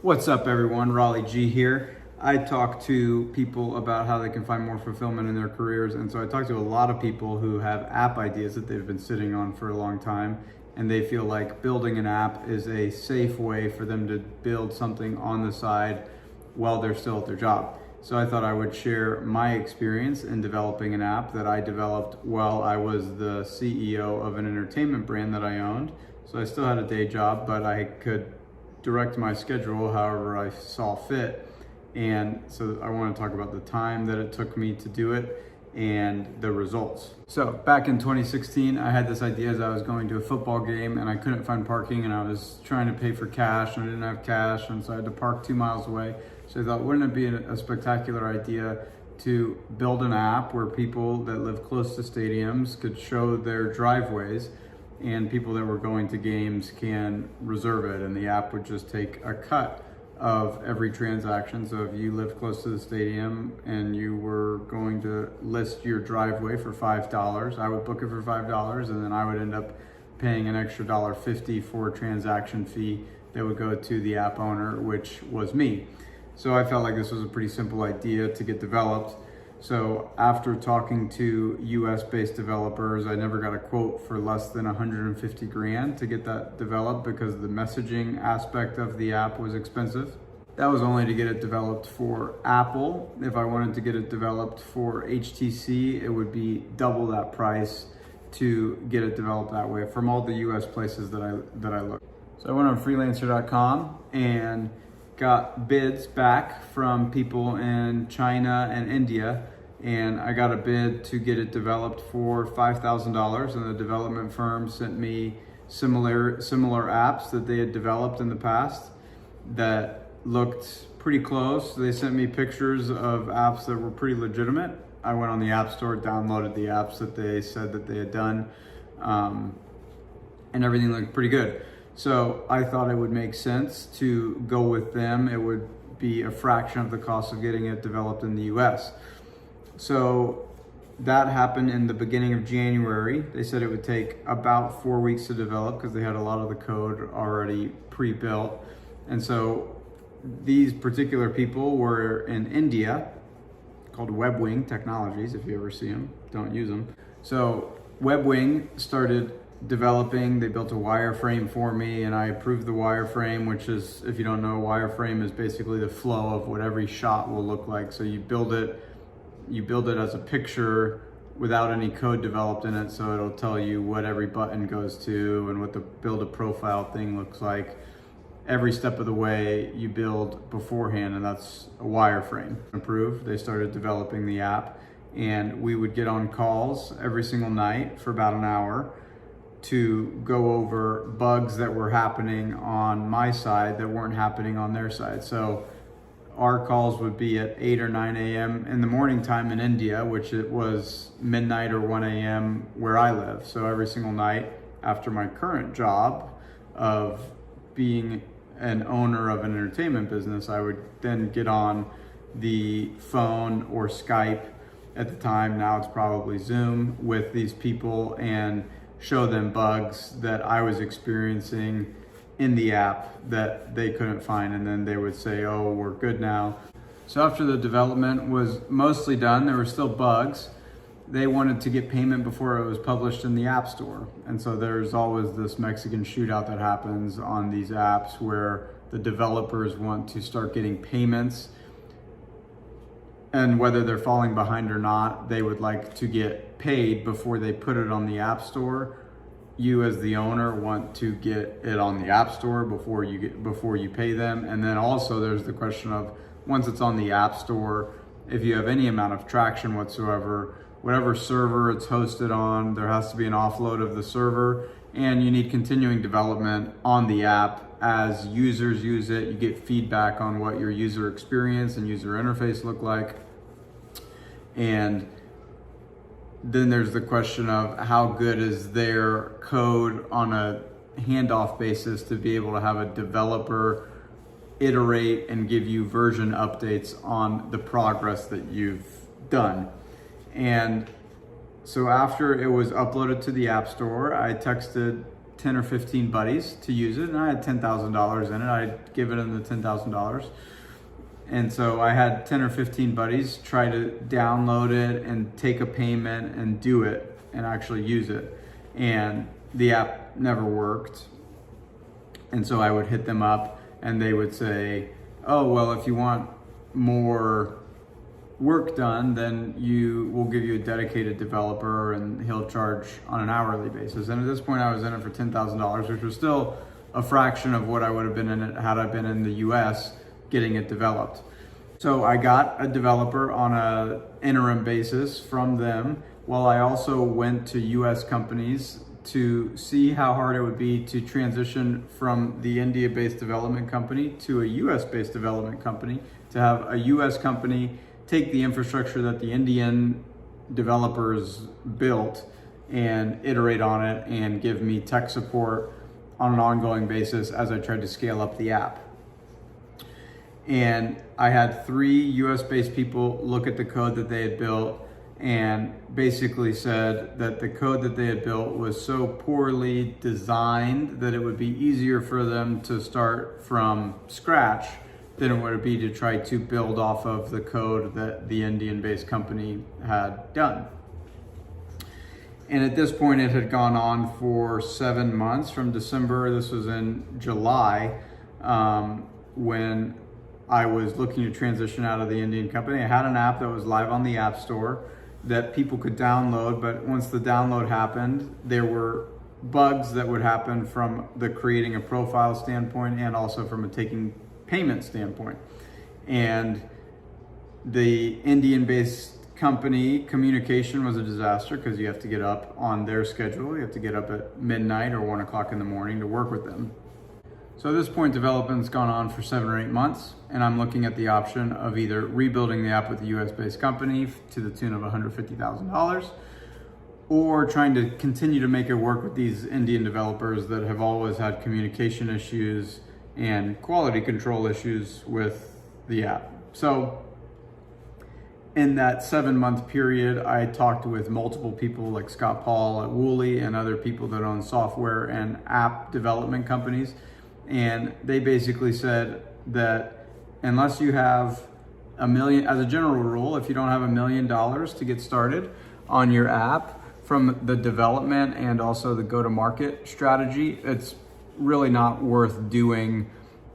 What's up, everyone? Raleigh G here. I talk to people about how they can find more fulfillment in their careers, and so I talk to a lot of people who have app ideas that they've been sitting on for a long time, and they feel like building an app is a safe way for them to build something on the side while they're still at their job. So I thought I would share my experience in developing an app that I developed while I was the CEO of an entertainment brand that I owned. So I still had a day job, but I could direct my schedule however I saw fit. And so I want to talk about the time that it took me to do it and the results. So back in 2016, I had this idea as I was going to a football game and I couldn't find parking, and I was trying to pay for cash and I didn't have cash, and so I had to park 2 miles away. So I thought, wouldn't it be a spectacular idea to build an app where people that live close to stadiums could show their driveways, and people that were going to games can reserve it, and the app would just take a cut of every transaction. So if you live close to the stadium and you were going to list your driveway for $5, I would book it for $5, and then I would end up paying an extra $1.50 for a transaction fee that would go to the app owner, which was me. So I felt like this was a pretty simple idea to get developed. So after talking to US-based developers, I never got a quote for less than 150 grand to get that developed because the messaging aspect of the app was expensive. That was only to get it developed for Apple. If I wanted to get it developed for HTC, it would be double that price to get it developed that way from all the US places that I looked. So I went on freelancer.com and got bids back from people in China and India, and I got a bid to get it developed for $5,000, and the development firm sent me similar apps that they had developed in the past that looked pretty close. They sent me pictures of apps that were pretty legitimate. I went on the App Store, downloaded the apps that they said that they had done, and everything looked pretty good. So I thought it would make sense to go with them. It would be a fraction of the cost of getting it developed in the US. So that happened in the beginning of January. They said it would take about 4 weeks to develop because they had a lot of the code already pre-built. And so these particular people were in India, called WebWing Technologies. If you ever see them, don't use them. So WebWing started developing. They built a wireframe for me, and I approved the wireframe, which is, if you don't know, wireframe is basically the flow of what every shot will look like. So you build it as a picture without any code developed in it, so it'll tell you what every button goes to and what the build a profile thing looks like. Every step of the way you build beforehand, and that's a wireframe. Approved, they started developing the app, and we would get on calls every single night for about an hour to go over bugs that were happening on my side that weren't happening on their side. So our calls would be at 8 or 9 a.m. in the morning time in India, which it was midnight or 1 a.m. where I live. So every single night after my current job of being an owner of an entertainment business, I would then get on the phone or Skype at the time. Now it's probably Zoom with these people and show them bugs that I was experiencing in the app that they couldn't find, and then they would say, oh, we're good now. So after the development was mostly done, there were still bugs. They wanted to get payment before it was published in the App Store. And so there's always this Mexican shootout that happens on these apps where the developers want to start getting payments, and whether they're falling behind or not, they would like to get paid before they put it on the App Store. You as the owner want to get it on the App Store before you pay them. And then also there's the question of, once it's on the App Store, if you have any amount of traction whatsoever, whatever server it's hosted on, there has to be an offload of the server, and you need continuing development on the app. As users use it, you get feedback on what your user experience and user interface look like. And then there's the question of how good is their code on a handoff basis to be able to have a developer iterate and give you version updates on the progress that you've done. And so after it was uploaded to the App Store, I texted 10 or 15 buddies to use it, and I had $10,000 in it. I'd given them the $10,000. And so I had 10 or 15 buddies try to download it and take a payment and do it and actually use it. And the app never worked. And so I would hit them up and they would say, oh, well, if you want more work done, then we'll give you a dedicated developer and he'll charge on an hourly basis. And at this point I was in it for $10,000, which was still a fraction of what I would have been in it had I been in the US getting it developed. So I got a developer on an interim basis from them, while I also went to US companies to see how hard it would be to transition from the India-based development company to a US-based development company, to have a US company take the infrastructure that the Indian developers built and iterate on it and give me tech support on an ongoing basis as I tried to scale up the app. And I had 3 US-based people look at the code that they had built and basically said that the code that they had built was so poorly designed that it would be easier for them to start from scratch than it would be to try to build off of the code that the Indian-based company had done. And at this point, it had gone on for 7 months from December. This was in July, when I was looking to transition out of the Indian company. I had an app that was live on the App Store that people could download, but once the download happened, there were bugs that would happen from the creating a profile standpoint and also from a taking payment standpoint. And the Indian-based company communication was a disaster because you have to get up on their schedule. You have to get up at midnight or 1 o'clock in the morning to work with them. So at this point, development's gone on for 7 or 8 months, and I'm looking at the option of either rebuilding the app with a US-based company to the tune of $150,000, or trying to continue to make it work with these Indian developers that have always had communication issues and quality control issues with the app. So in that 7-month period, I talked with multiple people like Scott Paul at Wooly and other people that own software and app development companies. And they basically said that unless you have $1 million, as a general rule, if you don't have $1 million to get started on your app, from the development and also the go-to-market strategy, it's really not worth doing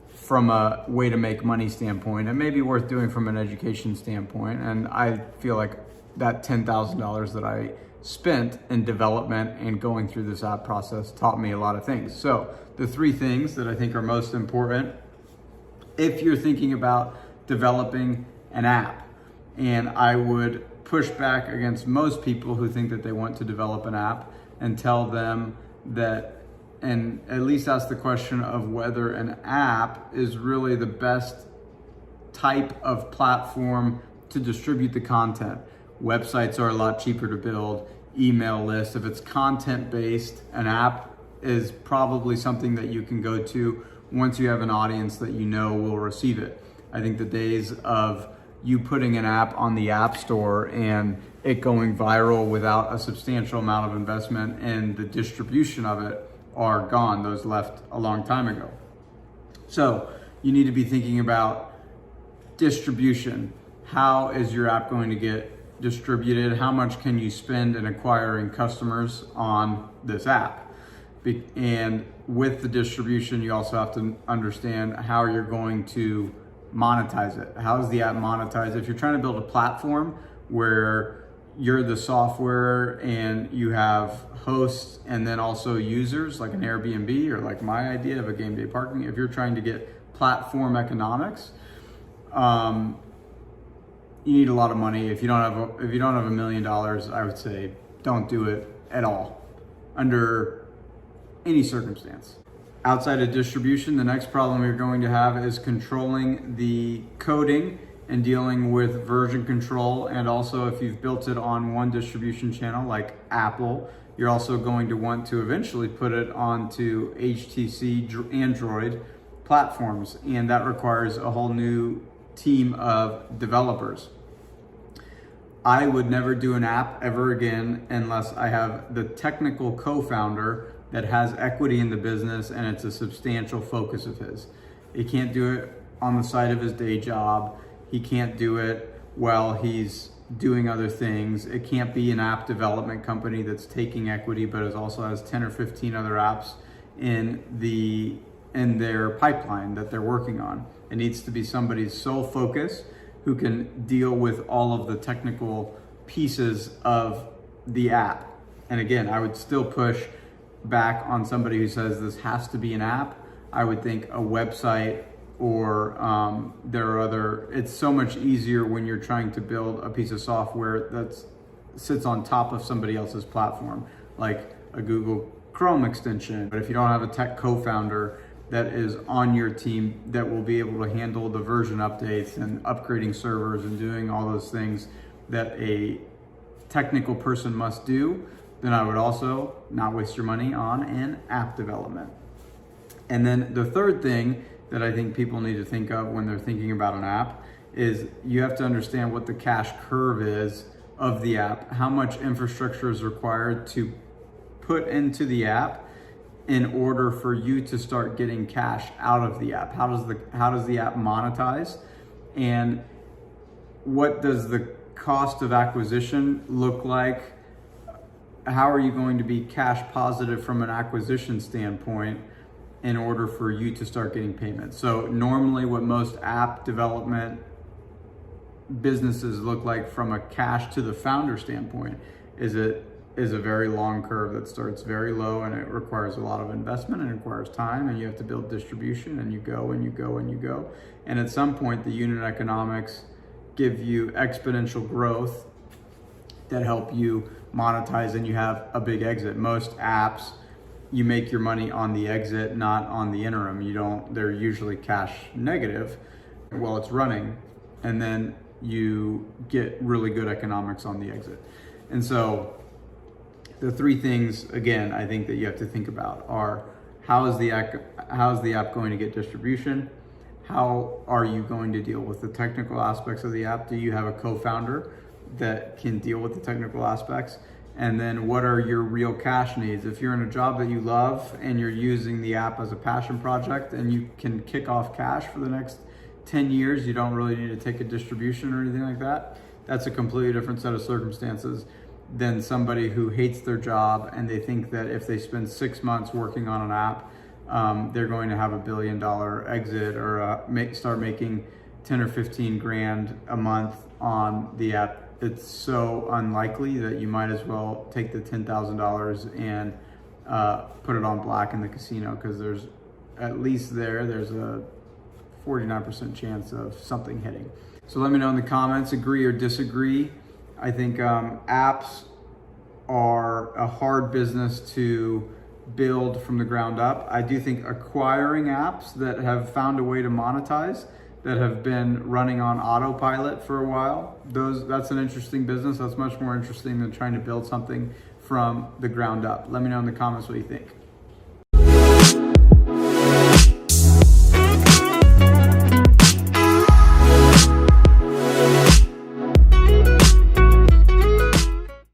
from a way to make money standpoint. It may be worth doing from an education standpoint. And I feel like that $10,000 that I spent in development and going through this app process taught me a lot of things. So the 3 things that I think are most important if you're thinking about developing an app, and I would push back against most people who think that they want to develop an app and tell them that, and at least ask the question of whether an app is really the best type of platform to distribute the content. Websites are a lot cheaper to build, email lists. If it's content based, an app is probably something that you can go to once you have an audience that you know will receive it. I think the days of you putting an app on the App Store and it going viral without a substantial amount of investment and the distribution of it are gone. Those left a long time ago. So you need to be thinking about distribution. How is your app going to get distributed? How much can you spend in acquiring customers on this app? And with the distribution, you also have to understand how you're going to monetize it. How is the app monetized? If you're trying to build a platform where you're the software and you have hosts and then also users like an Airbnb or like my idea of a game day parking, if you're trying to get platform economics, you need a lot of money. If you don't have $1 million, I would say don't do it at all under any circumstance. Outside of distribution, the next problem you're going to have is controlling the coding and dealing with version control. And also, if you've built it on one distribution channel like Apple, you're also going to want to eventually put it onto HTC Android platforms. And that requires a whole new team of developers. I would never do an app ever again unless I have the technical co-founder that has equity in the business and it's a substantial focus of his. He can't do it on the side of his day job. He can't do it while he's doing other things. It can't be an app development company that's taking equity but it also has 10 or 15 other apps in their pipeline that they're working on. It needs to be somebody's sole focus who can deal with all of the technical pieces of the app. And again, I would still push back on somebody who says this has to be an app. I would think a website or there are other, it's so much easier when you're trying to build a piece of software that sits on top of somebody else's platform, like a Google Chrome extension. But if you don't have a tech co-founder that is on your team that will be able to handle the version updates and upgrading servers and doing all those things that a technical person must do, then I would also not waste your money on an app development. And then the third thing that I think people need to think of when they're thinking about an app is you have to understand what the cash curve is of the app, how much infrastructure is required to put into the app in order for you to start getting cash out of the app. How does the app monetize? And what does the cost of acquisition look like? How are you going to be cash positive from an acquisition standpoint in order for you to start getting payments? So normally what most app development businesses look like from a cash to the founder standpoint is a very long curve that starts very low and it requires a lot of investment and it requires time and you have to build distribution and you go and you go and you go. And at some point the unit economics give you exponential growth that help you monetize and you have a big exit. Most apps, you make your money on the exit, not on the interim. They're usually cash negative while it's running, and then you get really good economics on the exit. And so the three things, again, I think that you have to think about are how is the app going to get distribution? How are you going to deal with the technical aspects of the app? Do you have a co-founder that can deal with the technical aspects? And then what are your real cash needs? If you're in a job that you love and you're using the app as a passion project and you can kick off cash for the next 10 years, you don't really need to take a distribution or anything like that. That's a completely different set of circumstances than somebody who hates their job and they think that if they spend 6 months working on an app, they're going to have $1 billion exit or start making 10 or 15 grand a month on the app. It's so unlikely that you might as well take the $10,000 and put it on black in the casino, because there's a 49% chance of something hitting. So let me know in the comments, agree or disagree. I think apps are a hard business to build from the ground up. I do think acquiring apps that have found a way to monetize, that have been running on autopilot for a while, that's an interesting business. That's much more interesting than trying to build something from the ground up. Let me know in the comments what you think.